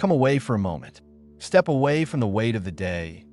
Come away for a moment. Step away from the weight of the day,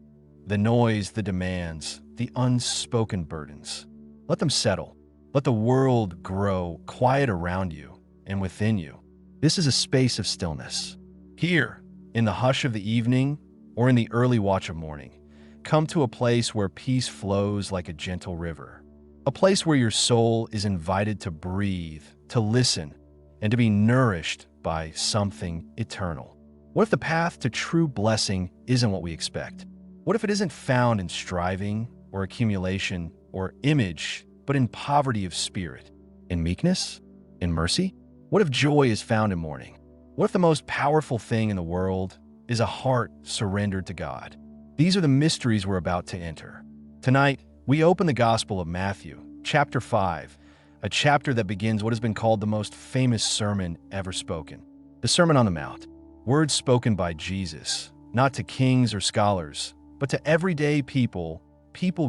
the noise, the demands, the unspoken burdens. Let them settle. Let the world grow quiet around you and within you. This is a space of stillness. Here, in the hush of the evening or in the early watch of morning, come to a place where peace flows like a gentle river. A place where your soul is invited to breathe, to listen, and to be nourished by something eternal. What if the path to true blessing isn't what we expect? What if it isn't found in striving or accumulation or image, but in poverty of spirit, in meekness, in mercy? What if joy is found in mourning? What if the most powerful thing in the world is a heart surrendered to God? These are the mysteries we're about to enter. Tonight, we open the Gospel of Matthew, chapter 5, a chapter that begins what has been called the most famous sermon ever spoken, the Sermon on the Mount. Words spoken by Jesus, not to kings or scholars, but to everyday people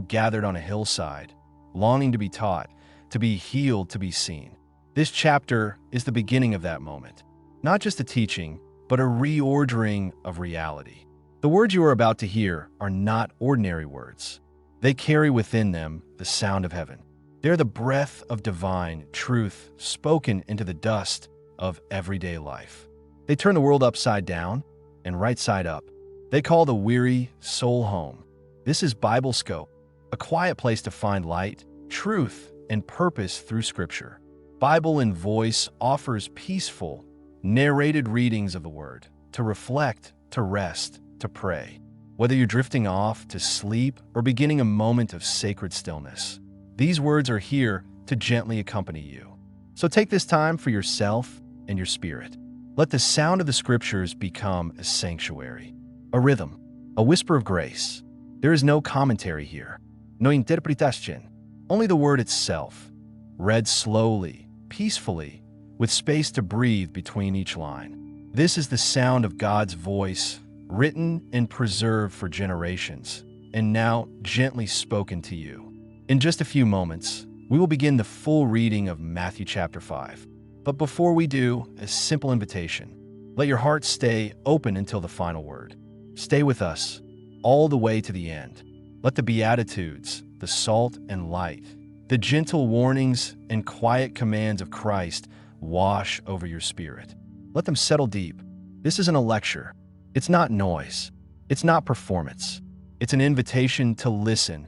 gathered on a hillside, longing to be taught, to be healed, to be seen. This chapter is the beginning of that moment. Not just a teaching, but a reordering of reality. The words you are about to hear are not ordinary words. They carry within them the sound of heaven. They're the breath of divine truth spoken into the dust of everyday life. They turn the world upside down and right side up. They call the weary soul home. This is Biblescope, a quiet place to find light, truth, and purpose through Scripture. Bible in Voice offers peaceful, narrated readings of the Word to reflect, to rest, to pray. Whether you're drifting off to sleep or beginning a moment of sacred stillness, these words are here to gently accompany you. So take this time for yourself and your spirit. Let the sound of the Scriptures become a sanctuary, a rhythm, a whisper of grace. There is no commentary here, no interpretación, only the Word itself, read slowly, peacefully, with space to breathe between each line. This is the sound of God's voice, written and preserved for generations, and now gently spoken to you. In just a few moments, we will begin the full reading of Matthew chapter 5. But before we do, a simple invitation. Let your heart stay open until the final word. Stay with us all the way to the end. Let the Beatitudes, the salt and light, the gentle warnings and quiet commands of Christ wash over your spirit. Let them settle deep. This isn't a lecture. It's not noise. It's not performance. It's an invitation to listen,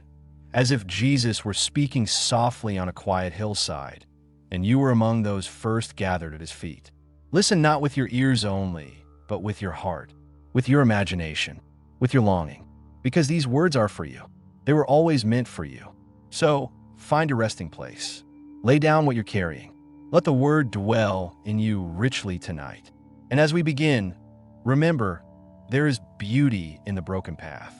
as if Jesus were speaking softly on a quiet hillside, and you were among those first gathered at his feet. Listen not with your ears only, but with your heart, with your imagination, with your longing, because these words are for you. They were always meant for you. So, find a resting place. Lay down what you're carrying. Let the word dwell in you richly tonight. And as we begin, remember, there is beauty in the broken path.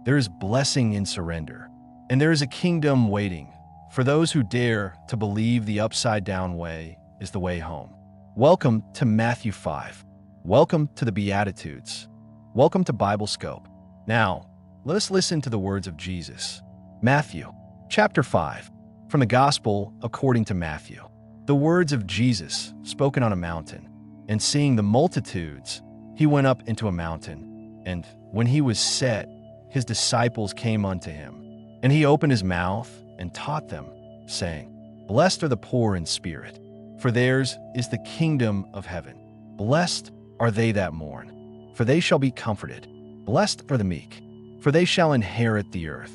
There is blessing in surrender. And there is a kingdom waiting for those who dare to believe the upside-down way is the way home. Welcome to Matthew 5. Welcome to the Beatitudes. Welcome to Biblescope. Now, let us listen to the words of Jesus. Matthew, chapter 5, from the Gospel according to Matthew. The words of Jesus spoken on a mountain. And seeing the multitudes, he went up into a mountain. And when he was set, his disciples came unto him. And he opened his mouth and taught them, saying, Blessed are the poor in spirit, for theirs is the kingdom of heaven. Blessed are they that mourn, for they shall be comforted. Blessed are the meek, for they shall inherit the earth.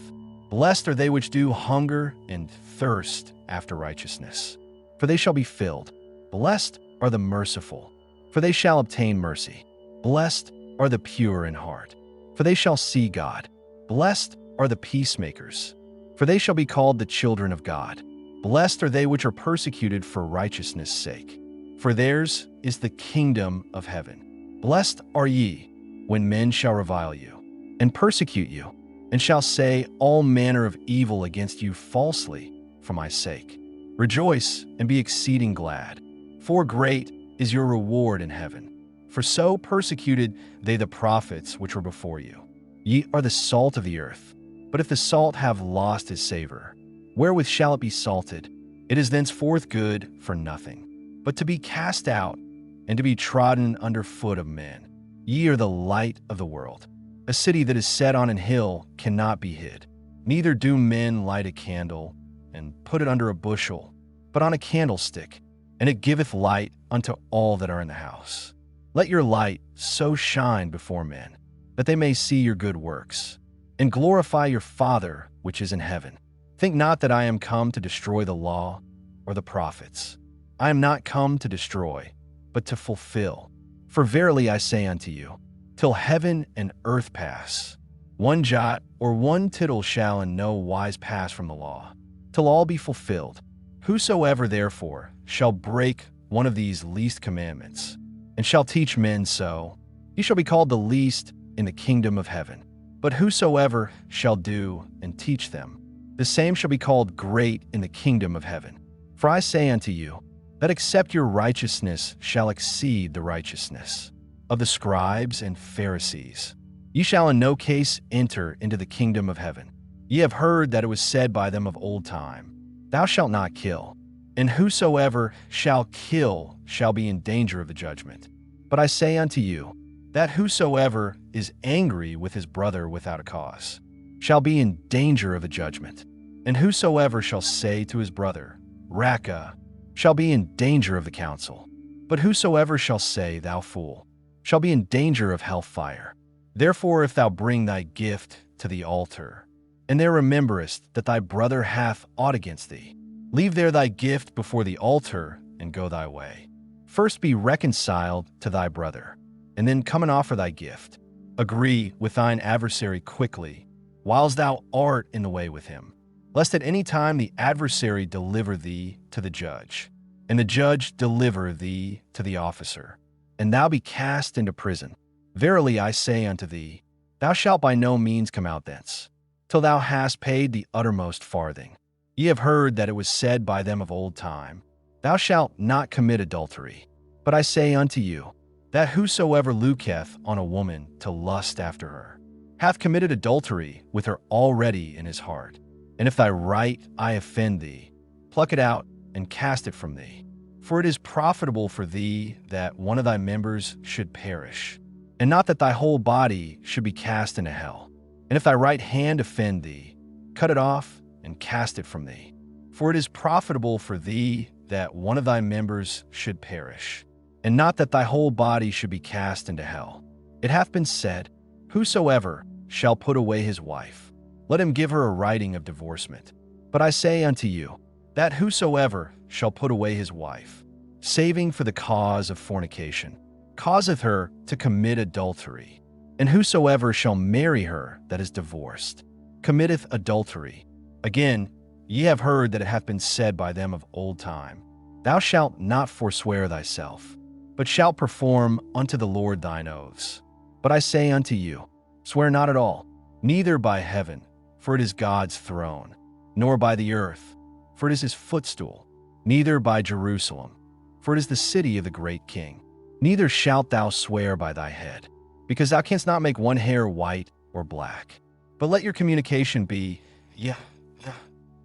Blessed are they which do hunger and thirst after righteousness, for they shall be filled. Blessed are the merciful, for they shall obtain mercy. Blessed are the pure in heart, for they shall see God. Blessed are the peacemakers, for they shall be called the children of God. Blessed are they which are persecuted for righteousness' sake, for theirs is the kingdom of heaven. Blessed are ye when men shall revile you, and persecute you, and shall say all manner of evil against you falsely for my sake. Rejoice and be exceeding glad, for great is your reward in heaven. For so persecuted they the prophets which were before you. Ye are the salt of the earth. But if the salt have lost his savor, wherewith shall it be salted? It is thenceforth good for nothing, but to be cast out and to be trodden under foot of men. Ye are the light of the world. A city that is set on an hill cannot be hid. Neither do men light a candle and put it under a bushel, but on a candlestick, and it giveth light unto all that are in the house. Let your light so shine before men, that they may see your good works, and glorify your Father which is in heaven. Think not that I am come to destroy the law or the prophets. I am not come to destroy, but to fulfill. For verily I say unto you, till heaven and earth pass, one jot or one tittle shall in no wise pass from the law, till all be fulfilled. Whosoever therefore shall break one of these least commandments, and shall teach men so, he shall be called the least in the kingdom of heaven. But whosoever shall do and teach them, the same shall be called great in the kingdom of heaven. For I say unto you, that except your righteousness shall exceed the righteousness of the scribes and Pharisees, ye shall in no case enter into the kingdom of heaven. Ye have heard that it was said by them of old time, Thou shalt not kill, and whosoever shall kill shall be in danger of the judgment. But I say unto you, that whosoever is angry with his brother without a cause shall be in danger of the judgment. And whosoever shall say to his brother, Raca, shall be in danger of the council. But whosoever shall say, Thou fool, shall be in danger of hell fire. Therefore, if thou bring thy gift to the altar, and there rememberest that thy brother hath aught against thee, leave there thy gift before the altar, and go thy way. First be reconciled to thy brother, and then come and offer thy gift. Agree with thine adversary quickly, whiles thou art in the way with him, lest at any time the adversary deliver thee to the judge, and the judge deliver thee to the officer, and thou be cast into prison. Verily I say unto thee, thou shalt by no means come out thence, till thou hast paid the uttermost farthing. Ye have heard that it was said by them of old time, Thou shalt not commit adultery. But I say unto you, that whosoever looketh on a woman to lust after her, hath committed adultery with her already in his heart. And if thy right eye offend thee, pluck it out and cast it from thee. For it is profitable for thee that one of thy members should perish, and not that thy whole body should be cast into hell. And if thy right hand offend thee, cut it off and cast it from thee. For it is profitable for thee that one of thy members should perish, and not that thy whole body should be cast into hell. It hath been said, Whosoever shall put away his wife, let him give her a writing of divorcement. But I say unto you, that whosoever shall put away his wife, saving for the cause of fornication, causeth her to commit adultery. And whosoever shall marry her that is divorced, committeth adultery. Again, ye have heard that it hath been said by them of old time, Thou shalt not forswear thyself, but shalt perform unto the Lord thine oaths. But I say unto you, swear not at all, neither by heaven, for it is God's throne, nor by the earth, for it is his footstool, neither by Jerusalem, for it is the city of the great king. Neither shalt thou swear by thy head, because thou canst not make one hair white or black. But let your communication be, Yea,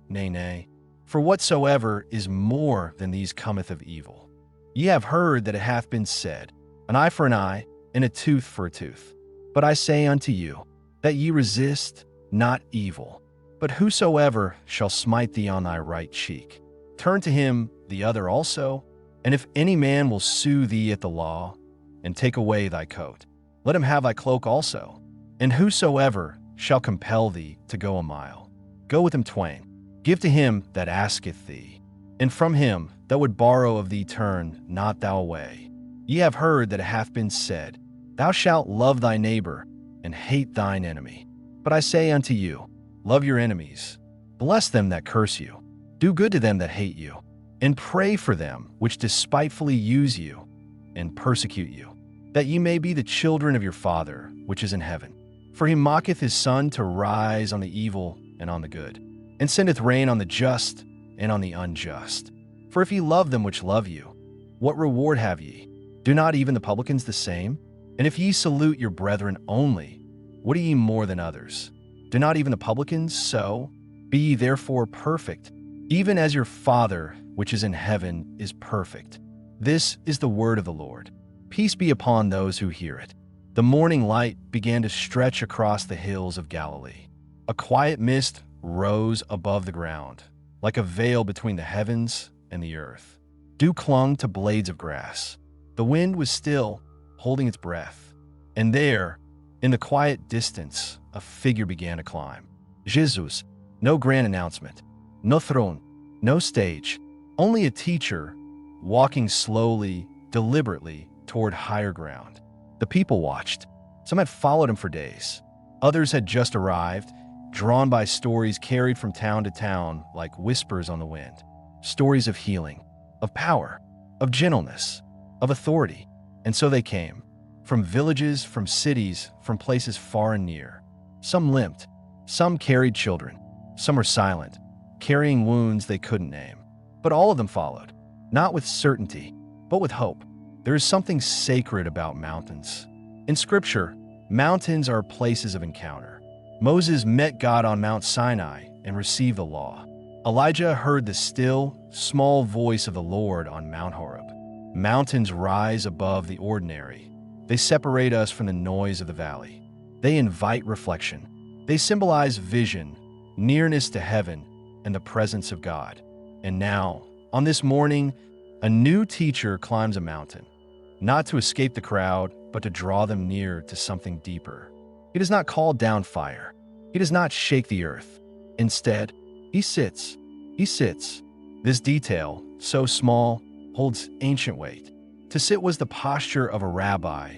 nay, nay. For whatsoever is more than these cometh of evil. Ye have heard that it hath been said, An eye for an eye, and a tooth for a tooth. But I say unto you, that ye resist not evil. But whosoever shall smite thee on thy right cheek, turn to him the other also. And if any man will sue thee at the law, and take away thy coat, let him have thy cloak also. And whosoever shall compel thee to go a mile, go with him twain. Give to him that asketh thee, and from him that would borrow of thee turn not thou away. Ye have heard that it hath been said, Thou shalt love thy neighbor, and hate thine enemy. But I say unto you, love your enemies, bless them that curse you, do good to them that hate you, and pray for them which despitefully use you and persecute you, that ye may be the children of your Father which is in heaven. For he maketh his sun to rise on the evil and on the good, and sendeth rain on the just and on the unjust. For if ye love them which love you, what reward have ye? Do not even the publicans the same? And if ye salute your brethren only, what are ye more than others? Do not even the publicans so? Be ye therefore perfect, even as your Father which is in heaven is perfect. This is the word of the Lord. Peace be upon those who hear it, The morning light began to stretch across the hills of Galilee. A quiet mist rose above the ground, like a veil between the heavens and the earth. Dew clung to blades of grass. The wind was still, holding its breath. And there, in the quiet distance, a figure began to climb. Jesus, no grand announcement, no throne, no stage, only a teacher walking slowly, deliberately toward higher ground. The people watched. Some had followed him for days. Others had just arrived, drawn by stories carried from town to town like whispers on the wind. Stories of healing, of power, of gentleness, of authority. And so they came. From villages, from cities, from places far and near. Some limped. Some carried children. Some were silent, carrying wounds they couldn't name. But all of them followed, not with certainty, but with hope. There is something sacred about mountains. In Scripture, mountains are places of encounter. Moses met God on Mount Sinai and received the law. Elijah heard the still, small voice of the Lord on Mount Horeb. Mountains rise above the ordinary. They separate us from the noise of the valley. They invite reflection. They symbolize vision, nearness to heaven, and the presence of God. And now, on this morning, a new teacher climbs a mountain, not to escape the crowd, but to draw them near to something deeper. He does not call down fire. He does not shake the earth. Instead, he sits. He sits. This detail, so small, holds ancient weight. To sit was the posture of a rabbi,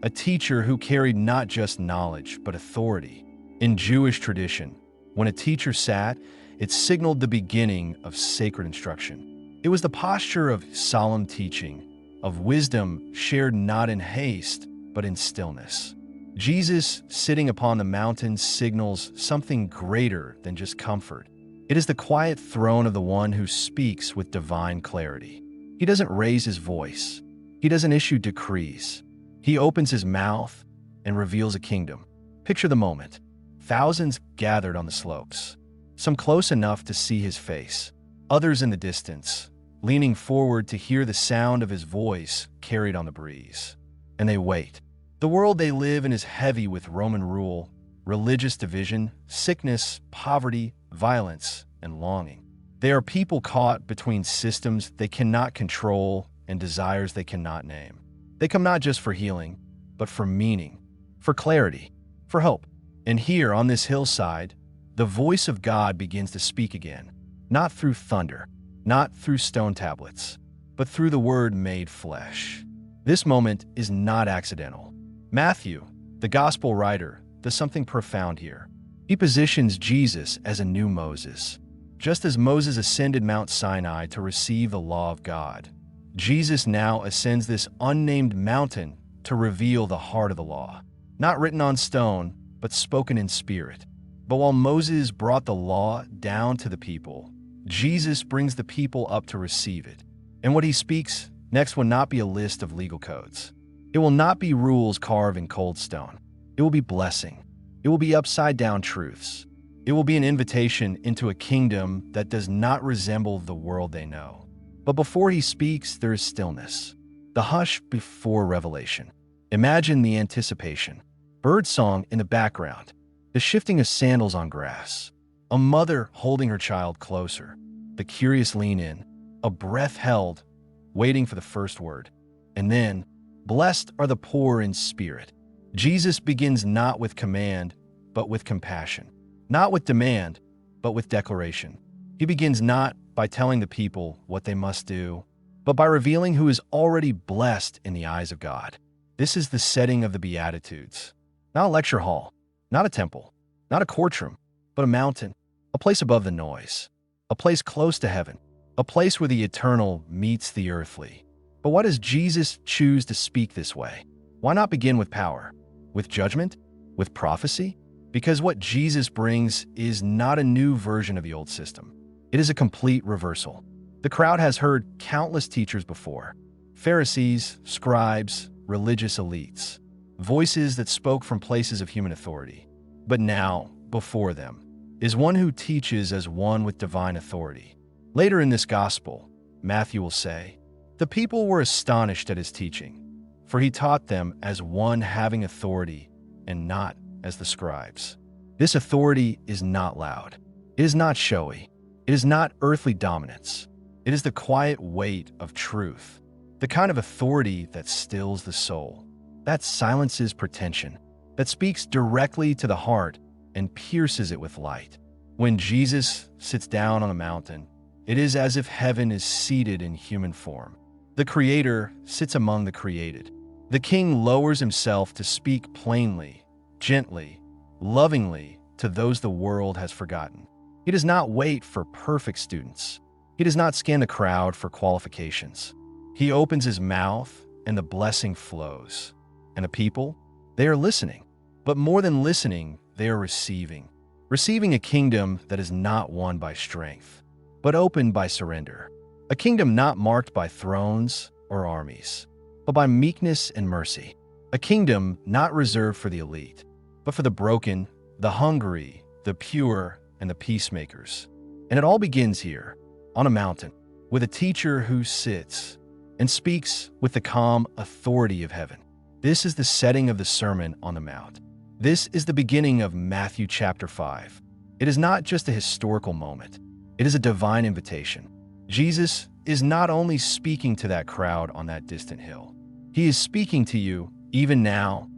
a teacher who carried not just knowledge, but authority. In Jewish tradition, when a teacher sat, it signaled the beginning of sacred instruction. It was the posture of solemn teaching, of wisdom shared not in haste, but in stillness. Jesus, sitting upon the mountain, signals something greater than just comfort. It is the quiet throne of the one who speaks with divine clarity. He doesn't raise his voice. He doesn't issue decrees. He opens his mouth and reveals a kingdom. Picture the moment. Thousands gathered on the slopes, some close enough to see his face, others in the distance, leaning forward to hear the sound of his voice carried on the breeze. And they wait. The world they live in is heavy with Roman rule, religious division, sickness, poverty, violence, and longing. They are people caught between systems they cannot control and desires they cannot name. They come not just for healing, but for meaning, for clarity, for hope. And here on this hillside, the voice of God begins to speak again, not through thunder, not through stone tablets, but through the Word made flesh. This moment is not accidental. Matthew, the gospel writer, does something profound here. He positions Jesus as a new Moses. Just as Moses ascended Mount Sinai to receive the law of God, Jesus now ascends this unnamed mountain to reveal the heart of the law, not written on stone, but spoken in spirit. But while Moses brought the law down to the people, Jesus brings the people up to receive it. And what he speaks next will not be a list of legal codes. It will not be rules carved in cold stone. It will be blessing. It will be upside-down truths. It will be an invitation into a kingdom that does not resemble the world they know. But before he speaks, there is stillness, the hush before revelation. Imagine the anticipation. Birdsong in the background, the shifting of sandals on grass, a mother holding her child closer, the curious lean in, a breath held, waiting for the first word. And then, blessed are the poor in spirit. Jesus begins not with command, but with compassion. Not with demand, but with declaration. He begins not by telling the people what they must do, but by revealing who is already blessed in the eyes of God. This is the setting of the Beatitudes. Not a lecture hall, not a temple, not a courtroom, but a mountain, a place above the noise, a place close to heaven, a place where the eternal meets the earthly. But why does Jesus choose to speak this way? Why not begin with power, with judgment, with prophecy? Because what Jesus brings is not a new version of the old system. It is a complete reversal. The crowd has heard countless teachers before: Pharisees, scribes, religious elites, voices that spoke from places of human authority. But now, before them, is one who teaches as one with divine authority. Later in this gospel, Matthew will say, "The people were astonished at his teaching, for he taught them as one having authority and not as the scribes. This authority is not loud. It is not showy. It is not earthly dominance. It is the quiet weight of truth, the kind of authority that stills the soul, that silences pretension, that speaks directly to the heart and pierces it with light. When Jesus sits down on a mountain, it is as if heaven is seated in human form. The Creator sits among the created. The King lowers himself to speak plainly, gently, lovingly to those the world has forgotten. He does not wait for perfect students. He does not scan the crowd for qualifications. He opens his mouth and the blessing flows. And the people, they are listening. But more than listening, they are receiving. Receiving a kingdom that is not won by strength, but opened by surrender. A kingdom not marked by thrones or armies, but by meekness and mercy. A kingdom not reserved for the elite, but for the broken, the hungry, the pure, and the peacemakers. And it all begins here, on a mountain, with a teacher who sits and speaks with the calm authority of heaven. This is the setting of the Sermon on the Mount. This is the beginning of Matthew chapter 5. It is not just a historical moment. It is a divine invitation. Jesus is not only speaking to that crowd on that distant hill. He is speaking to you even now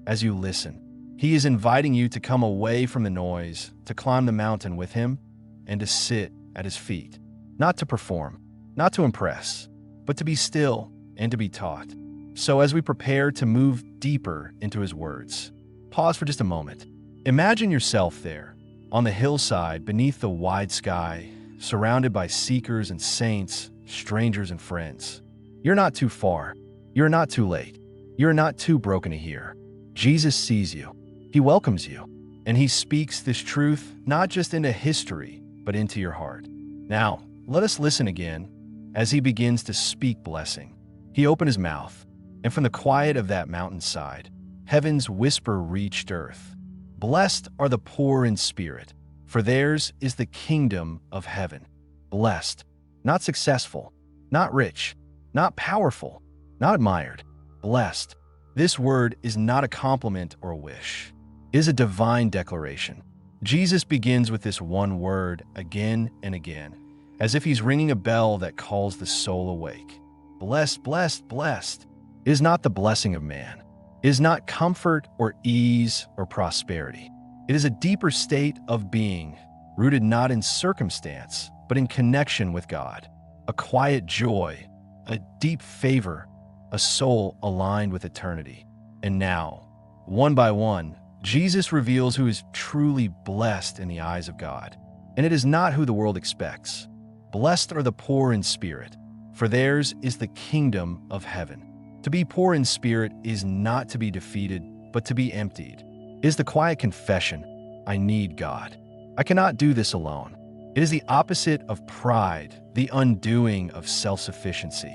as you listen. He is inviting you to come away from the noise, to climb the mountain with him, and to sit at his feet. Not to perform, not to impress, but to be still and to be taught. So as we prepare to move deeper into his words, pause for just a moment. Imagine yourself there, on the hillside beneath the wide sky, surrounded by seekers and saints, strangers and friends. You're not too far. You're not too late. You're not too broken to hear. Jesus sees you. He welcomes you. And he speaks this truth not just into history, but into your heart. Now, let us listen again as he begins to speak blessing. He opened his mouth, and from the quiet of that mountainside, heaven's whisper reached earth. Blessed are the poor in spirit, for theirs is the kingdom of heaven. Blessed, not successful, not rich, not powerful, not admired. Blessed. This word is not a compliment or a wish. It is a divine declaration. Jesus begins with this one word again and again, as if he's ringing a bell that calls the soul awake. Blessed, blessed, blessed. It is not the blessing of man. It is not comfort or ease or prosperity. It is a deeper state of being, rooted not in circumstance, but in connection with God. A quiet joy, a deep favor, a soul aligned with eternity. And now, one by one, Jesus reveals who is truly blessed in the eyes of God. And it is not who the world expects. Blessed are the poor in spirit, for theirs is the kingdom of heaven. To be poor in spirit is not to be defeated, but to be emptied. It is the quiet confession, I need God. I cannot do this alone. It is the opposite of pride, the undoing of self-sufficiency.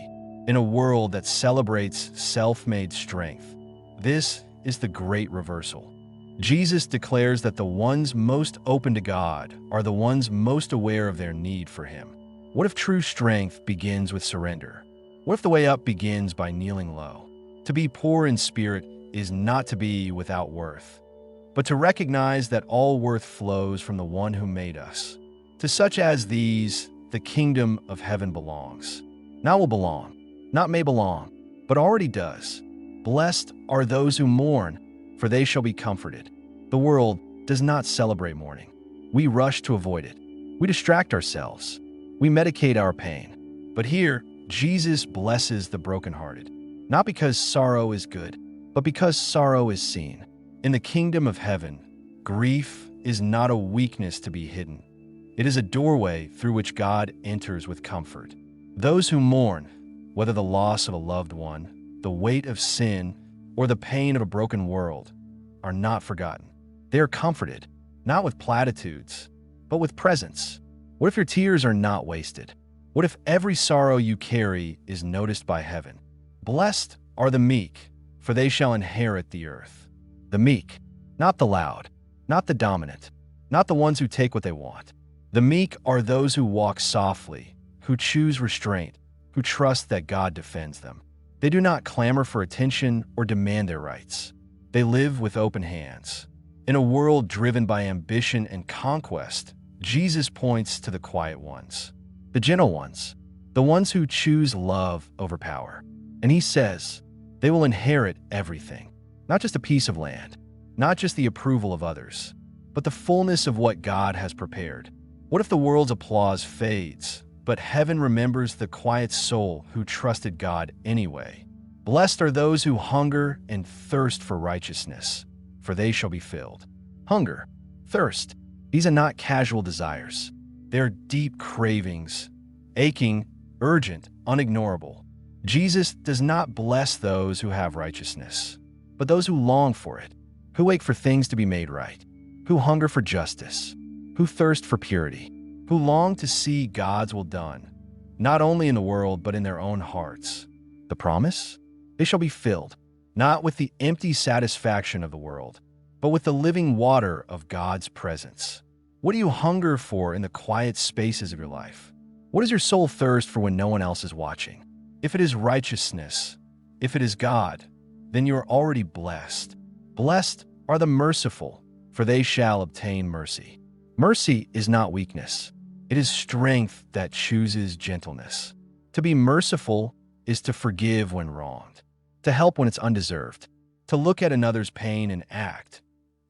In a world that celebrates self-made strength, this is the great reversal. Jesus declares that the ones most open to God are the ones most aware of their need for him. What if true strength begins with surrender? What if the way up begins by kneeling low? To be poor in spirit is not to be without worth, but to recognize that all worth flows from the one who made us. To such as these, the kingdom of heaven belongs. Not will belong, not may belong, but already does. Blessed are those who mourn, for they shall be comforted. The world does not celebrate mourning. We rush to avoid it. We distract ourselves. We medicate our pain. But here, Jesus blesses the brokenhearted, not because sorrow is good, but because sorrow is seen. In the kingdom of heaven, grief is not a weakness to be hidden. It is a doorway through which God enters with comfort. Those who mourn, whether the loss of a loved one, the weight of sin, or the pain of a broken world, are not forgotten. They are comforted, not with platitudes, but with presence. What if your tears are not wasted? What if every sorrow you carry is noticed by heaven? Blessed are the meek, for they shall inherit the earth. The meek, not the loud, not the dominant, not the ones who take what they want. The meek are those who walk softly, who choose restraint, who trust that God defends them. They do not clamor for attention or demand their rights. They live with open hands. In a world driven by ambition and conquest, Jesus points to the quiet ones, the gentle ones, the ones who choose love over power. And he says, they will inherit everything, not just a piece of land, not just the approval of others, but the fullness of what God has prepared. What if the world's applause fades, but heaven remembers the quiet soul who trusted God anyway? Blessed are those who hunger and thirst for righteousness, for they shall be filled. Hunger, thirst, these are not casual desires. They are deep cravings, aching, urgent, unignorable. Jesus does not bless those who have righteousness, but those who long for it, who wait for things to be made right, who hunger for justice, who thirst for purity, who long to see God's will done, not only in the world but in their own hearts. The promise? They shall be filled, not with the empty satisfaction of the world, but with the living water of God's presence. What do you hunger for in the quiet spaces of your life? What does your soul thirst for when no one else is watching? If it is righteousness, if it is God, then you are already blessed. Blessed are the merciful, for they shall obtain mercy. Mercy is not weakness. It is strength that chooses gentleness. To be merciful is to forgive when wronged, to help when it's undeserved, to look at another's pain and act,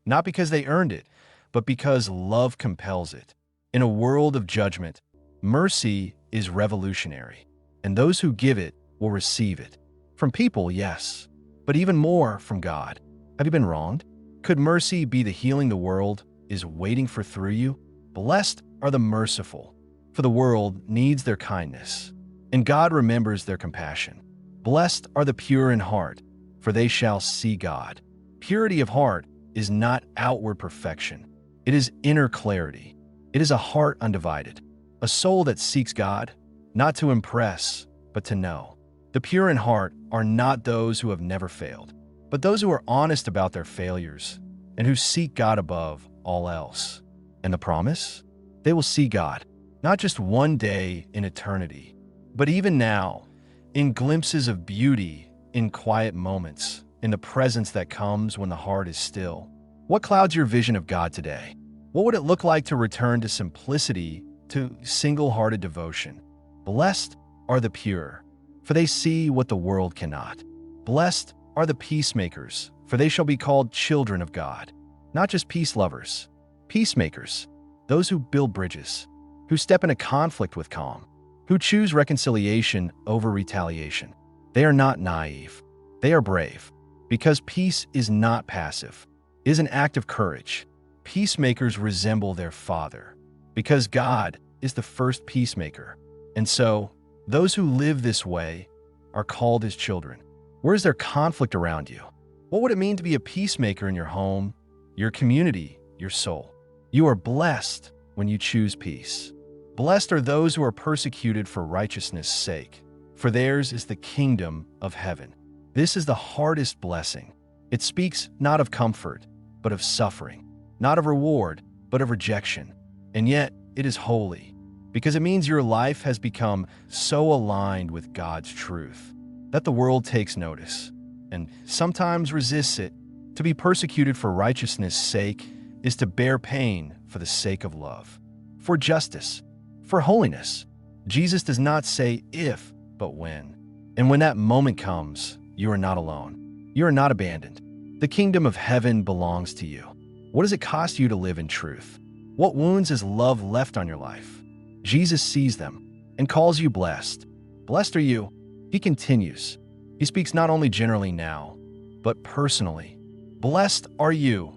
not because they earned it, but because love compels it. In a world of judgment, mercy is revolutionary, and those who give it will receive it. From people, yes, but even more from God. Have you been wronged? Could mercy be the healing the world is waiting for through you? Blessed are the merciful, for the world needs their kindness, and God remembers their compassion. Blessed are the pure in heart, for they shall see God. Purity of heart is not outward perfection. It is inner clarity. It is a heart undivided, a soul that seeks God, not to impress, but to know. The pure in heart are not those who have never failed, but those who are honest about their failures and who seek God above all else. And the promise? They will see God, not just one day in eternity, but even now, in glimpses of beauty, in quiet moments, in the presence that comes when the heart is still. What clouds your vision of God today? What would it look like to return to simplicity, to single-hearted devotion? Blessed are the pure, for they see what the world cannot. Blessed are the peacemakers, for they shall be called children of God. Not just peace lovers, peacemakers, those who build bridges, who step into conflict with calm, who choose reconciliation over retaliation. They are not naive. They are brave, because peace is not passive. It is an act of courage. Peacemakers resemble their Father, because God is the first peacemaker. And so, those who live this way are called His children. Where is there conflict around you? What would it mean to be a peacemaker in your home, your community, your soul? You are blessed when you choose peace. Blessed are those who are persecuted for righteousness' sake, for theirs is the kingdom of heaven. This is the hardest blessing. It speaks not of comfort, but of suffering, not of reward, but of rejection. And yet, it is holy, because it means your life has become so aligned with God's truth that the world takes notice and sometimes resists it. To be persecuted for righteousness' sake is to bear pain for the sake of love, for justice, for holiness. Jesus does not say if, but when. And when that moment comes, you are not alone. You are not abandoned. The kingdom of heaven belongs to you. What does it cost you to live in truth? What wounds has love left on your life? Jesus sees them and calls you blessed. Blessed are you. He continues. He speaks not only generally now, but personally. Blessed are you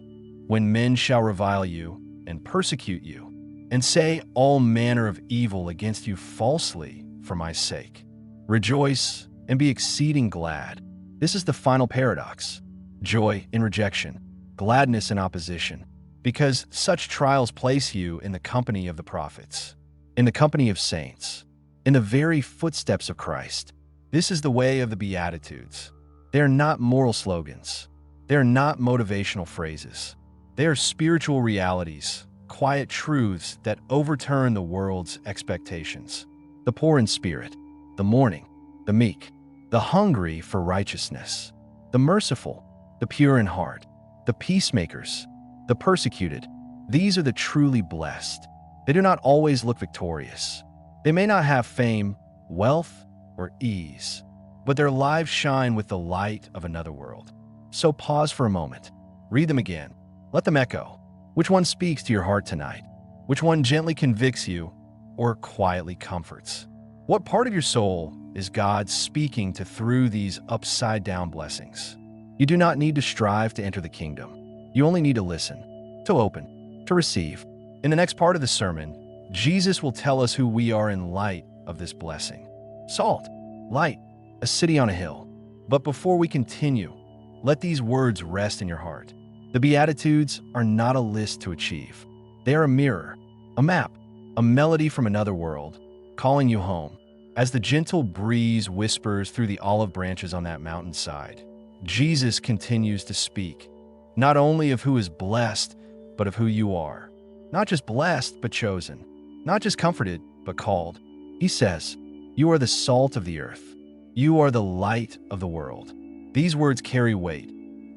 when men shall revile you and persecute you and say all manner of evil against you falsely for my sake. Rejoice and be exceeding glad. This is the final paradox. Joy in rejection, gladness in opposition, because such trials place you in the company of the prophets, in the company of saints, in the very footsteps of Christ. This is the way of the Beatitudes. They are not moral slogans. They are not motivational phrases. They are spiritual realities, quiet truths that overturn the world's expectations. The poor in spirit, the mourning, the meek, the hungry for righteousness, the merciful, the pure in heart, the peacemakers, the persecuted. These are the truly blessed. They do not always look victorious. They may not have fame, wealth, or ease, but their lives shine with the light of another world. So pause for a moment. Read them again. Let them echo. Which one speaks to your heart tonight? Which one gently convicts you or quietly comforts? What part of your soul is God speaking to through these upside-down blessings? You do not need to strive to enter the kingdom. You only need to listen, to open, to receive. In the next part of the sermon, Jesus will tell us who we are in light of this blessing. Salt, light, a city on a hill. But before we continue, let these words rest in your heart. The Beatitudes are not a list to achieve. They are a mirror, a map, a melody from another world, calling you home. As the gentle breeze whispers through the olive branches on that mountainside, Jesus continues to speak, not only of who is blessed, but of who you are. Not just blessed, but chosen. Not just comforted, but called. He says, "You are the salt of the earth. You are the light of the world." These words carry weight,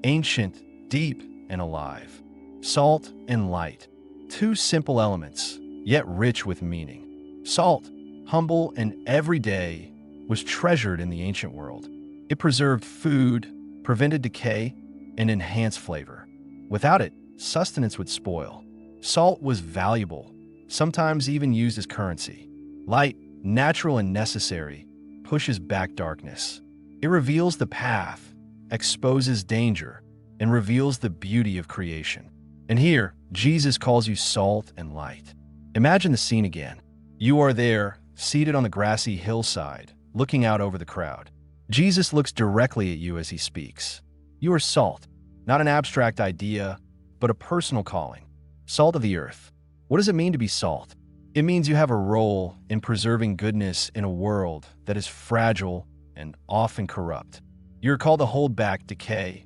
ancient, deep, and alive. Salt and light, two simple elements, yet rich with meaning. Salt, humble and everyday, was treasured in the ancient world. It preserved food, prevented decay, and enhanced flavor. Without it, sustenance would spoil. Salt was valuable, sometimes even used as currency. Light, natural and necessary, pushes back darkness. It reveals the path, exposes danger, and reveals the beauty of creation. And here, Jesus calls you salt and light. Imagine the scene again. You are there, seated on the grassy hillside, looking out over the crowd. Jesus looks directly at you as he speaks. You are salt, not an abstract idea, but a personal calling. Salt of the earth. What does it mean to be salt? It means you have a role in preserving goodness in a world that is fragile and often corrupt. You're called to hold back decay,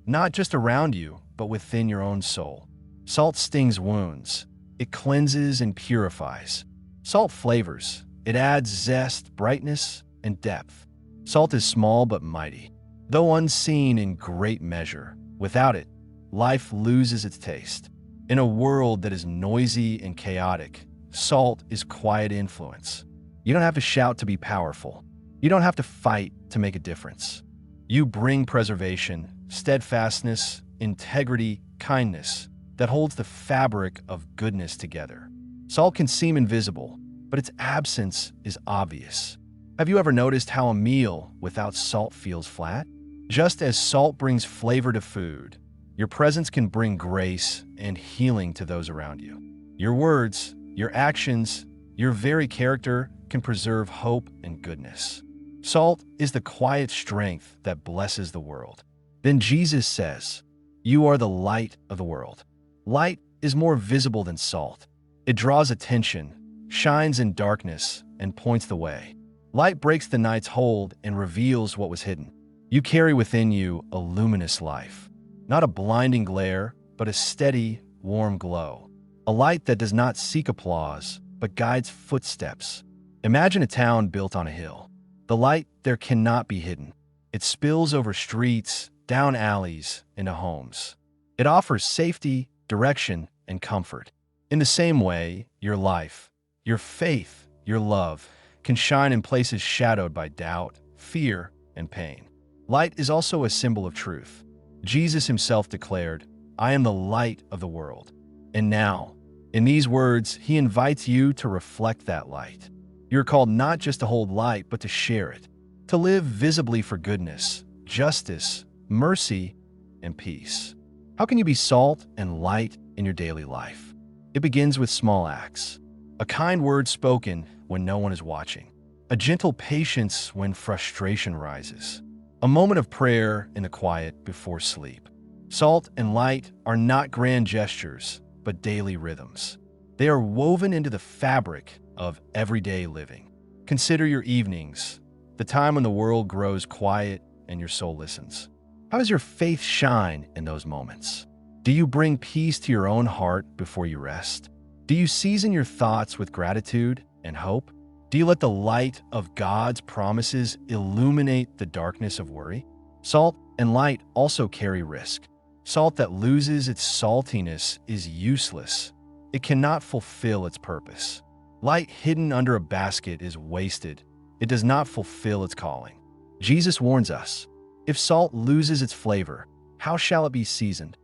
not just around you, but within your own soul. Salt stings wounds. It cleanses and purifies. Salt flavors. It adds zest, brightness, and depth. Salt is small but mighty, though unseen in great measure. Without it, life loses its taste. In a world that is noisy and chaotic, salt is quiet influence. You don't have to shout to be powerful. You don't have to fight to make a difference. You bring preservation, steadfastness, integrity, kindness that holds the fabric of goodness together. Salt can seem invisible, but its absence is obvious. Have you ever noticed how a meal without salt feels flat? Just as salt brings flavor to food, your presence can bring grace and healing to those around you. Your words, your actions, your very character can preserve hope and goodness. Salt is the quiet strength that blesses the world. Then Jesus says, "You are the light of the world." Light is more visible than salt. It draws attention, shines in darkness, and points the way. Light breaks the night's hold and reveals what was hidden. You carry within you a luminous life. Not a blinding glare, but a steady, warm glow. A light that does not seek applause, but guides footsteps. Imagine a town built on a hill. The light there cannot be hidden. It spills over streets, down alleys, into homes. It offers safety, direction, and comfort. In the same way, your life, your faith, your love can shine in places shadowed by doubt, fear, and pain. Light is also a symbol of truth. Jesus himself declared, "I am the light of the world." And now, in these words, he invites you to reflect that light. You're called not just to hold light, but to share it, to live visibly for goodness, justice, mercy, and peace. How can you be salt and light in your daily life? It begins with small acts. A kind word spoken when no one is watching. A gentle patience when frustration rises. A moment of prayer in the quiet before sleep. Salt and light are not grand gestures, but daily rhythms. They are woven into the fabric of everyday living. Consider your evenings, the time when the world grows quiet and your soul listens. How does your faith shine in those moments? Do you bring peace to your own heart before you rest? Do you season your thoughts with gratitude and hope? Do you let the light of God's promises illuminate the darkness of worry? Salt and light also carry risk. Salt that loses its saltiness is useless. It cannot fulfill its purpose. Light hidden under a basket is wasted. It does not fulfill its calling. Jesus warns us, if salt loses its flavor, how shall it be seasoned?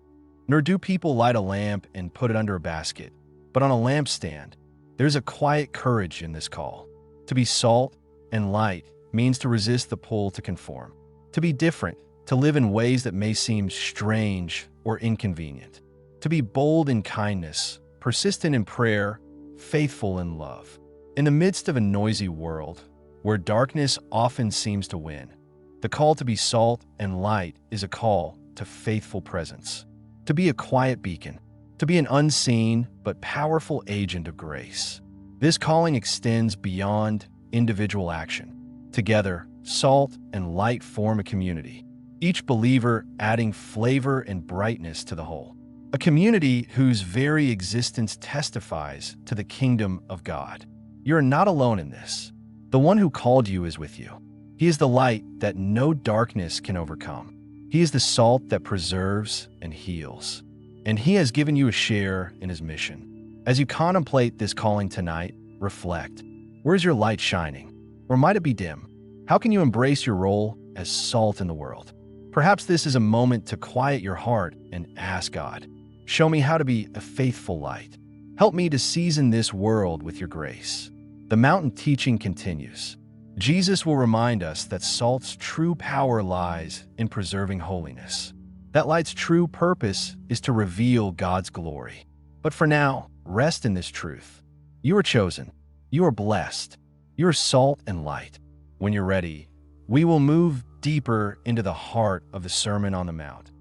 Nor do people light a lamp and put it under a basket, but on a lampstand. There's a quiet courage in this call. To be salt and light means to resist the pull to conform, to be different, to live in ways that may seem strange or inconvenient, to be bold in kindness, persistent in prayer, faithful in love. In the midst of a noisy world, where darkness often seems to win, the call to be salt and light is a call to faithful presence, to be a quiet beacon, to be an unseen but powerful agent of grace. This calling extends beyond individual action. Together, salt and light form a community, each believer adding flavor and brightness to the whole. A community whose very existence testifies to the kingdom of God. You're not alone in this. The one who called you is with you. He is the light that no darkness can overcome. He is the salt that preserves and heals. And he has given you a share in his mission. As you contemplate this calling tonight, reflect. Where's your light shining? Or might it be dim? How can you embrace your role as salt in the world? Perhaps this is a moment to quiet your heart and ask God, show me how to be a faithful light. Help me to season this world with your grace. The mountain teaching continues. Jesus will remind us that salt's true power lies in preserving holiness. That light's true purpose is to reveal God's glory. But for now, rest in this truth. You are chosen. You are blessed. You are salt and light. When you're ready, we will move deeper into the heart of the Sermon on the Mount,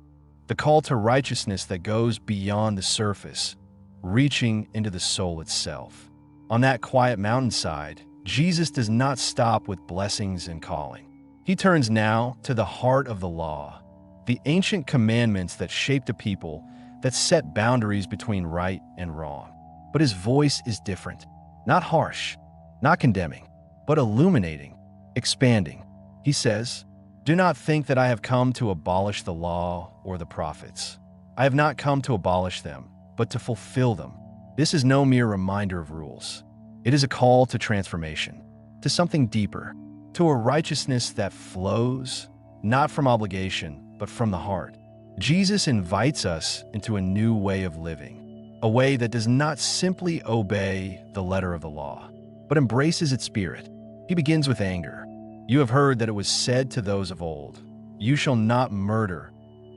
the call to righteousness that goes beyond the surface, reaching into the soul itself. On that quiet mountainside, Jesus does not stop with blessings and calling. He turns now to the heart of the law, the ancient commandments that shaped a people, that set boundaries between right and wrong. But his voice is different, not harsh, not condemning, but illuminating, expanding. He says, "Do not think that I have come to abolish the law or the prophets. I have not come to abolish them, but to fulfill them." This is no mere reminder of rules. It is a call to transformation, to something deeper, to a righteousness that flows, not from obligation, but from the heart. Jesus invites us into a new way of living, a way that does not simply obey the letter of the law, but embraces its spirit. He begins with anger. You have heard that it was said to those of old, "You shall not murder,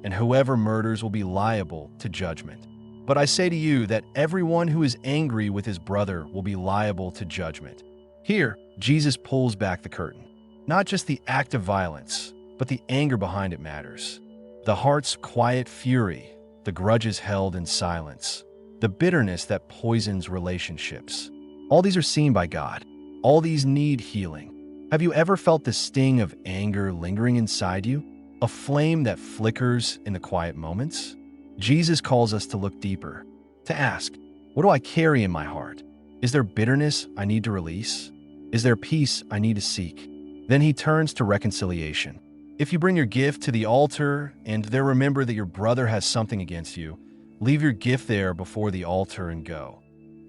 and whoever murders will be liable to judgment." But I say to you that everyone who is angry with his brother will be liable to judgment. Here, Jesus pulls back the curtain. Not just the act of violence, but the anger behind it matters. The heart's quiet fury, the grudges held in silence, the bitterness that poisons relationships. All these are seen by God. All these need healing. Have you ever felt the sting of anger lingering inside you? A flame that flickers in the quiet moments? Jesus calls us to look deeper, to ask, what do I carry in my heart? Is there bitterness I need to release? Is there peace I need to seek? Then he turns to reconciliation. If you bring your gift to the altar and there remember that your brother has something against you, leave your gift there before the altar and go.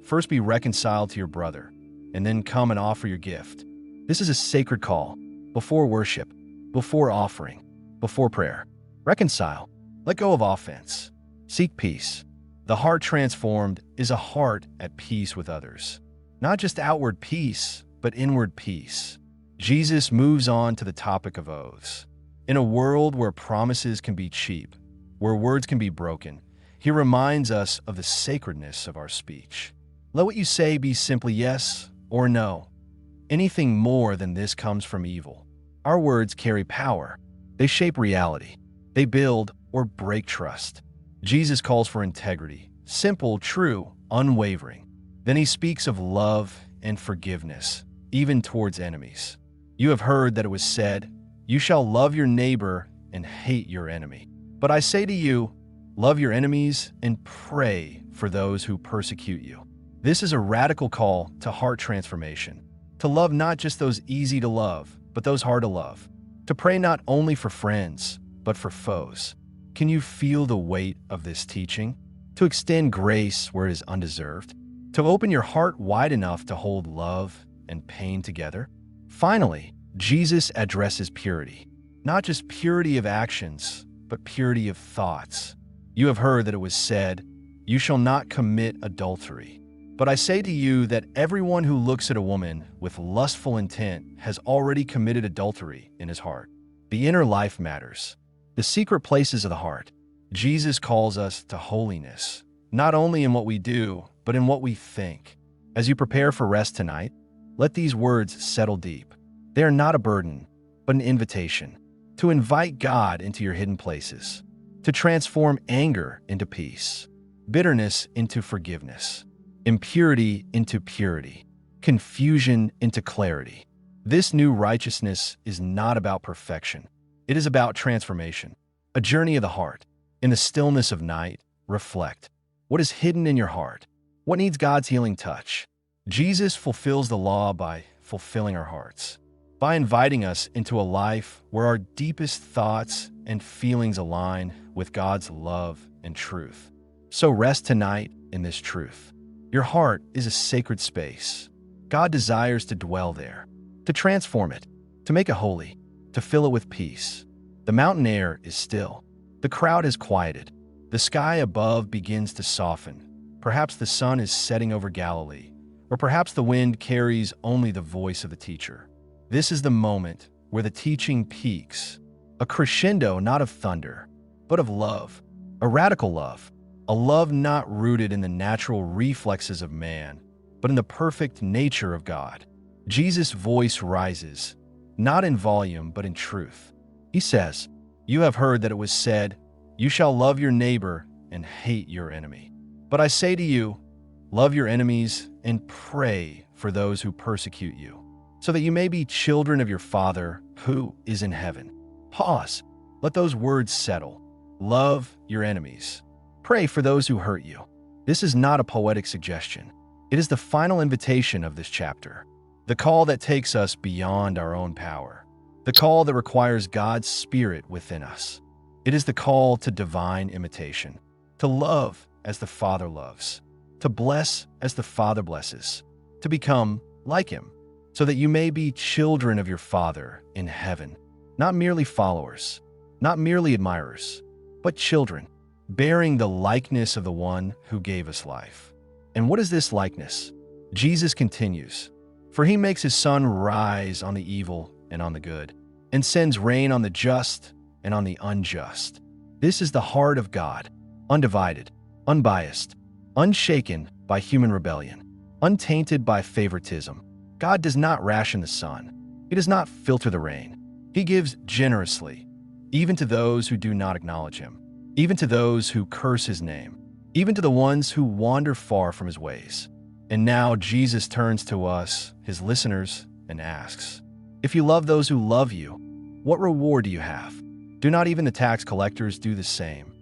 First be reconciled to your brother, and then come and offer your gift. This is a sacred call. Before worship, before offering, before prayer. Reconcile. Let go of offense. Seek peace. The heart transformed is a heart at peace with others. Not just outward peace, but inward peace. Jesus moves on to the topic of oaths. In a world where promises can be cheap, where words can be broken, he reminds us of the sacredness of our speech. Let what you say be simply yes or no. Anything more than this comes from evil. Our words carry power. They shape reality. They build or break trust. Jesus calls for integrity, simple, true, unwavering. Then he speaks of love and forgiveness, even towards enemies. You have heard that it was said, "You shall love your neighbor and hate your enemy." But I say to you, love your enemies and pray for those who persecute you. This is a radical call to heart transformation. To love not just those easy to love, but those hard to love. To pray not only for friends, but for foes. Can you feel the weight of this teaching? To extend grace where it is undeserved? To open your heart wide enough to hold love and pain together? Finally, Jesus addresses purity. Not just purity of actions, but purity of thoughts. You have heard that it was said, "You shall not commit adultery." But I say to you that everyone who looks at a woman with lustful intent has already committed adultery in his heart. The inner life matters. The secret places of the heart. Jesus calls us to holiness, not only in what we do, but in what we think. As you prepare for rest tonight, let these words settle deep. They are not a burden, but an invitation to invite God into your hidden places, to transform anger into peace, bitterness into forgiveness, impurity into purity, confusion into clarity. This new righteousness is not about perfection. It is about transformation, a journey of the heart. In the stillness of night, reflect. What is hidden in your heart? What needs God's healing touch? Jesus fulfills the law by fulfilling our hearts, by inviting us into a life where our deepest thoughts and feelings align with God's love and truth. So rest tonight in this truth. Your heart is a sacred space. God desires to dwell there, to transform it, to make it holy, to fill it with peace. The mountain air is still. The crowd has quieted. The sky above begins to soften. Perhaps the sun is setting over Galilee, or perhaps the wind carries only the voice of the teacher. This is the moment where the teaching peaks, a crescendo not of thunder, but of love, a radical love, a love not rooted in the natural reflexes of man, but in the perfect nature of God. Jesus' voice rises, not in volume, but in truth. He says, "You have heard that it was said, 'You shall love your neighbor and hate your enemy.' But I say to you, love your enemies and pray for those who persecute you, so that you may be children of your Father who is in heaven." Pause. Let those words settle. Love your enemies. Pray for those who hurt you. This is not a poetic suggestion. It is the final invitation of this chapter. The call that takes us beyond our own power. The call that requires God's Spirit within us. It is the call to divine imitation. To love as the Father loves. To bless as the Father blesses. To become like Him, so that you may be children of your Father in heaven. Not merely followers, not merely admirers, but children, bearing the likeness of the one who gave us life. And what is this likeness? Jesus continues, "For He makes His sun rise on the evil and on the good, and sends rain on the just and on the unjust." This is the heart of God, undivided, unbiased, unshaken by human rebellion, untainted by favoritism. God does not ration the sun. He does not filter the rain. He gives generously, even to those who do not acknowledge Him, even to those who curse His name, even to the ones who wander far from His ways. And now Jesus turns to us, His listeners, and asks, "If you love those who love you, what reward do you have? Do not even the tax collectors do the same?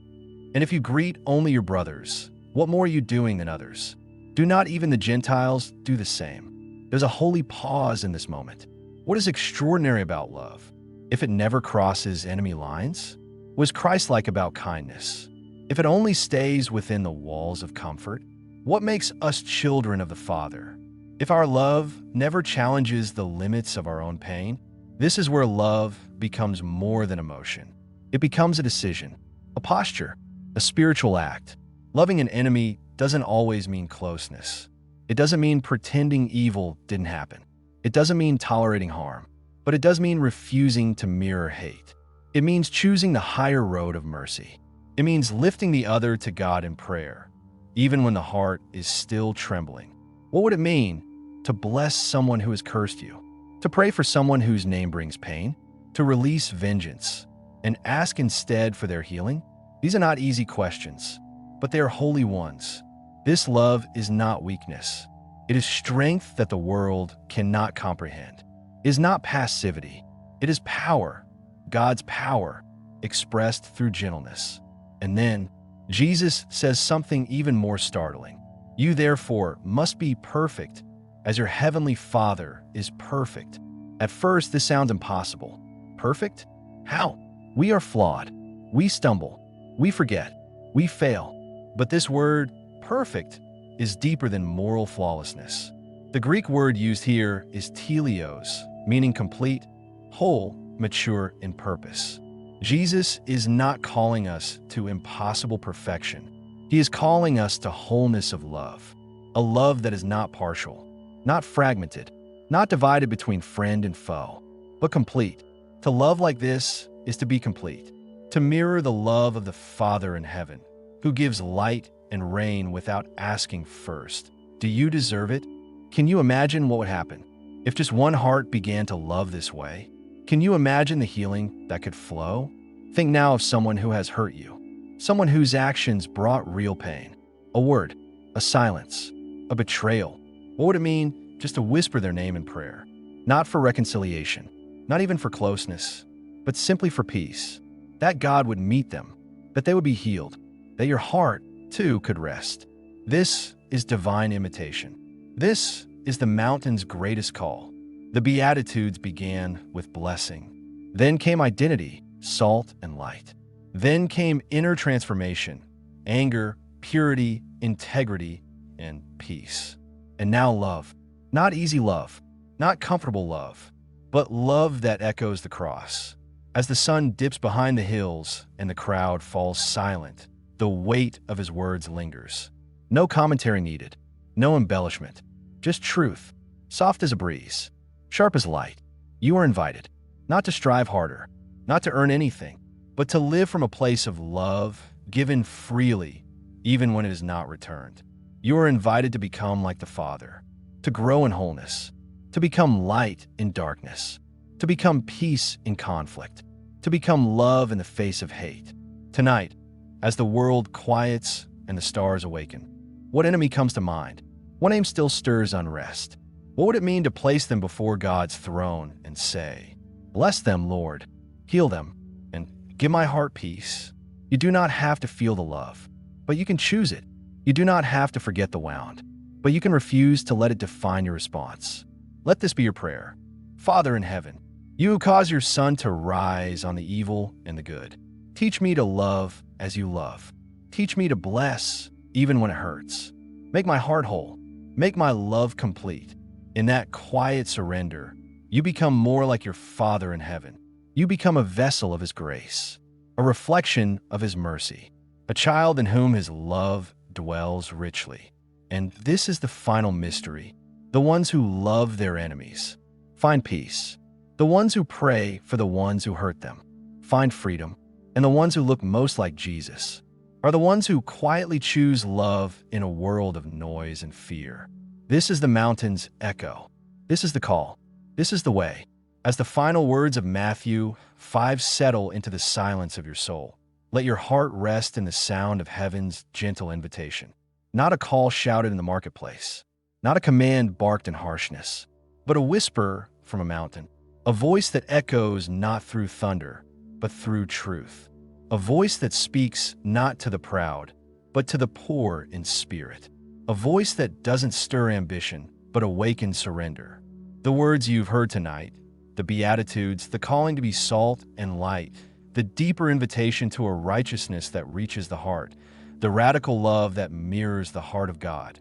And if you greet only your brothers, what more are you doing than others? Do not even the Gentiles do the same?" There's a holy pause in this moment. What is extraordinary about love? If it never crosses enemy lines? Was Christ-like about kindness? If it only stays within the walls of comfort? What makes us children of the Father? If our love never challenges the limits of our own pain? This is where love becomes more than emotion. It becomes a decision, a posture, a spiritual act. Loving an enemy doesn't always mean closeness. It doesn't mean pretending evil didn't happen. It doesn't mean tolerating harm, but it does mean refusing to mirror hate. It means choosing the higher road of mercy. It means lifting the other to God in prayer, even when the heart is still trembling. What would it mean to bless someone who has cursed you? To pray for someone whose name brings pain? To release vengeance and ask instead for their healing? These are not easy questions, but they are holy ones. This love is not weakness. It is strength that the world cannot comprehend. It is not passivity. It is power, God's power, expressed through gentleness. And then, Jesus says something even more startling. "You therefore must be perfect, as your heavenly Father is perfect. At first, this sounds impossible. Perfect? How? We are flawed. We stumble. We forget. We fail. But this word, perfect, is deeper than moral flawlessness. The Greek word used here is teleos, meaning complete, whole, mature in purpose. Jesus is not calling us to impossible perfection. He is calling us to wholeness of love, a love that is not partial, not fragmented, not divided between friend and foe, but complete. To love like this is to be complete, to mirror the love of the Father in heaven, who gives light and rain without asking first. Do you deserve it? Can you imagine what would happen if just one heart began to love this way? Can you imagine the healing that could flow? Think now of someone who has hurt you, someone whose actions brought real pain. A word, a silence, a betrayal. What would it mean just to whisper their name in prayer? Not for reconciliation, not even for closeness, but simply for peace. That God would meet them, that they would be healed, that your heart, too, could rest. This is divine invitation. This is the mountain's greatest call. The Beatitudes began with blessing. Then came identity, salt and light. Then came inner transformation, anger, purity, integrity, and peace. And now love. Not easy love, not comfortable love, but love that echoes the cross. As the sun dips behind the hills and the crowd falls silent, the weight of his words lingers. No commentary needed, no embellishment, just truth, soft as a breeze, sharp as light. You are invited, not to strive harder, not to earn anything, but to live from a place of love, given freely, even when it is not returned. You are invited to become like the Father, to grow in wholeness, to become light in darkness, to become peace in conflict, to become love in the face of hate. Tonight, as the world quiets and the stars awaken, what enemy comes to mind? What name still stirs unrest? What would it mean to place them before God's throne and say, "Bless them, Lord, heal them, and give my heart peace"? You do not have to feel the love, but you can choose it. You do not have to forget the wound, but you can refuse to let it define your response. Let this be your prayer. Father in heaven, you who cause your sun to rise on the evil and the good, teach me to love as you love. Teach me to bless even when it hurts. Make my heart whole. Make my love complete. In that quiet surrender, you become more like your Father in heaven. You become a vessel of his grace, a reflection of his mercy, a child in whom his love dwells richly. And this is the final mystery. The ones who love their enemies find peace. The ones who pray for the ones who hurt them find freedom. And the ones who look most like Jesus are the ones who quietly choose love in a world of noise and fear. This is the mountain's echo. This is the call. This is the way. As the final words of Matthew 5 settle into the silence of your soul, let your heart rest in the sound of heaven's gentle invitation. Not a call shouted in the marketplace, not a command barked in harshness, but a whisper from a mountain, a voice that echoes not through thunder, but through truth, a voice that speaks not to the proud, but to the poor in spirit, a voice that doesn't stir ambition, but awakens surrender. The words you've heard tonight, the Beatitudes, the calling to be salt and light, the deeper invitation to a righteousness that reaches the heart, the radical love that mirrors the heart of God.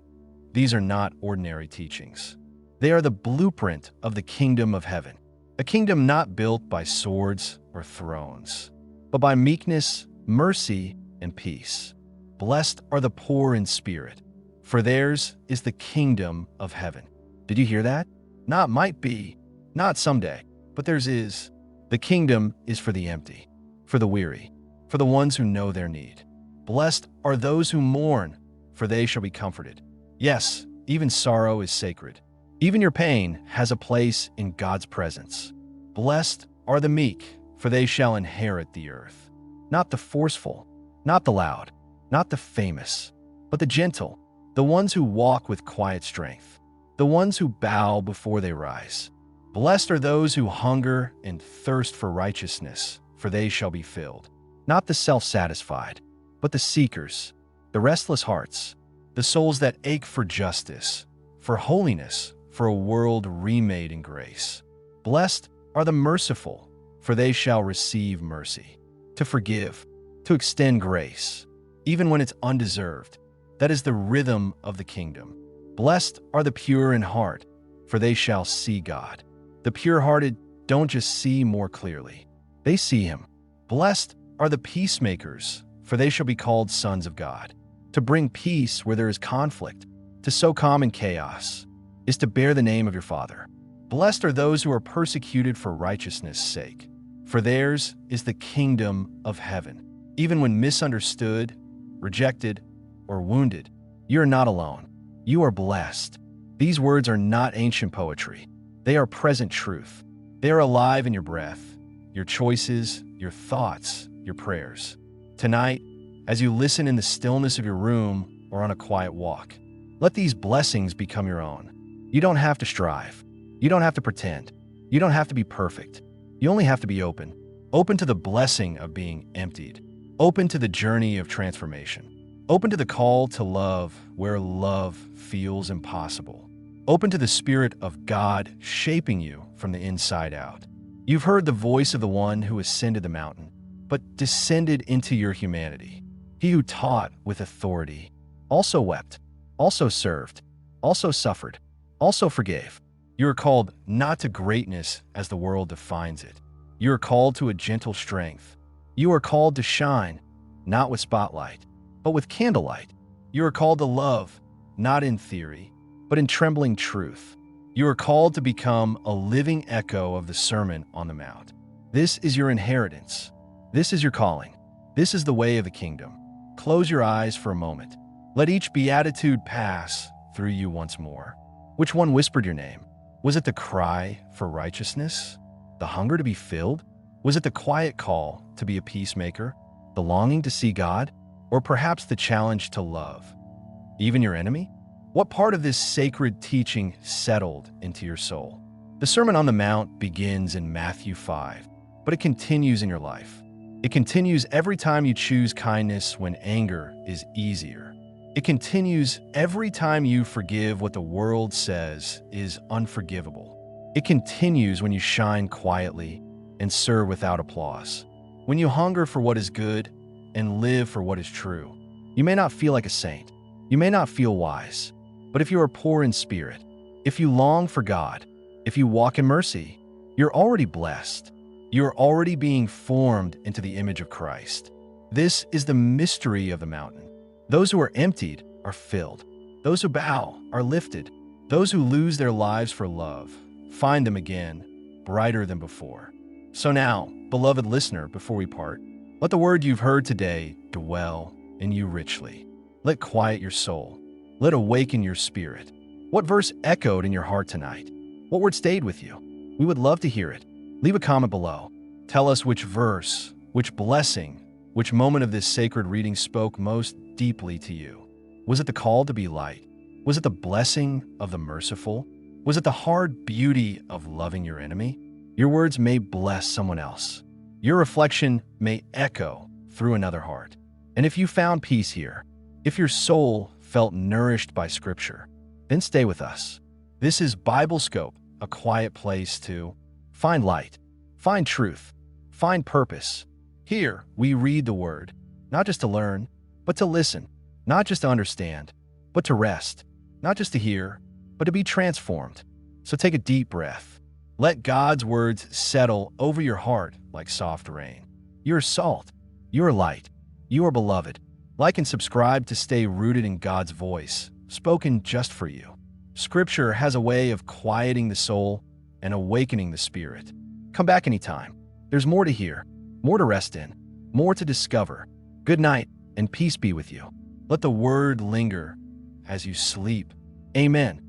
These are not ordinary teachings. They are the blueprint of the kingdom of heaven, a kingdom not built by swords or thrones, but by meekness, mercy, and peace. Blessed are the poor in spirit, for theirs is the kingdom of heaven. Did you hear that? Not might be, not someday, but theirs is. The kingdom is for the empty, for the weary, for the ones who know their need. Blessed are those who mourn, for they shall be comforted. Yes, even sorrow is sacred. Even your pain has a place in God's presence. Blessed are the meek, for they shall inherit the earth. Not the forceful, not the loud, not the famous, but the gentle, the ones who walk with quiet strength, the ones who bow before they rise. Blessed are those who hunger and thirst for righteousness, for they shall be filled. Not the self-satisfied, but the seekers, the restless hearts, the souls that ache for justice, for holiness, for a world remade in grace. Blessed are the merciful, for they shall receive mercy. To forgive, to extend grace, even when it's undeserved. That is the rhythm of the kingdom. Blessed are the pure in heart, for they shall see God. The pure-hearted don't just see more clearly, they see Him. Blessed are the peacemakers, for they shall be called sons of God. To bring peace where there is conflict, to sow calm in chaos, is to bear the name of your Father. Blessed are those who are persecuted for righteousness' sake, for theirs is the kingdom of heaven. Even when misunderstood, rejected, or wounded, you are not alone. You are blessed. These words are not ancient poetry. They are present truth. They are alive in your breath, your choices, your thoughts, your prayers. Tonight, as you listen in the stillness of your room or on a quiet walk, let these blessings become your own. You don't have to strive. You don't have to pretend. You don't have to be perfect. You only have to be open. Open to the blessing of being emptied. Open to the journey of transformation. Open to the call to love where love feels impossible. Open to the Spirit of God shaping you from the inside out. You've heard the voice of the one who ascended the mountain, but descended into your humanity. He who taught with authority, also wept, also served, also suffered, also forgave. You are called not to greatness as the world defines it. You are called to a gentle strength. You are called to shine, not with spotlight, but with candlelight. You are called to love, not in theory, but in trembling truth. You are called to become a living echo of the Sermon on the Mount. This is your inheritance. This is your calling. This is the way of the kingdom. Close your eyes for a moment. Let each beatitude pass through you once more. Which one whispered your name? Was it the cry for righteousness? The hunger to be filled? Was it the quiet call to be a peacemaker? The longing to see God? Or perhaps the challenge to love? Even your enemy? What part of this sacred teaching settled into your soul? The Sermon on the Mount begins in Matthew 5, but it continues in your life. It continues every time you choose kindness when anger is easier. It continues every time you forgive what the world says is unforgivable. It continues when you shine quietly and serve without applause. When you hunger for what is good and live for what is true. You may not feel like a saint. You may not feel wise. But if you are poor in spirit, if you long for God, if you walk in mercy, you're already blessed. You're already being formed into the image of Christ. This is the mystery of the mountain. Those who are emptied are filled. Those who bow are lifted. Those who lose their lives for love find them again, brighter than before. So now, beloved listener, before we part, let the word you've heard today dwell in you richly. Let quiet your soul. Let awaken your spirit. What verse echoed in your heart tonight? What word stayed with you? We would love to hear it. Leave a comment below. Tell us which verse, which blessing, which moment of this sacred reading spoke most deeply to you. Was it the call to be light? Was it the blessing of the merciful? Was it the hard beauty of loving your enemy? Your words may bless someone else. Your reflection may echo through another heart. And if you found peace here, if your soul felt nourished by Scripture, then stay with us. This is Biblescope, a quiet place to find light, find truth, find purpose. Here, we read the Word, not just to learn, but to listen, not just to understand, but to rest, not just to hear, but to be transformed. So take a deep breath. Let God's words settle over your heart like soft rain. You are salt. You are light. You are beloved. Like and subscribe to stay rooted in God's voice, spoken just for you. Scripture has a way of quieting the soul and awakening the spirit. Come back anytime. There's more to hear, more to rest in, more to discover. Good night, and peace be with you. Let the word linger as you sleep. Amen.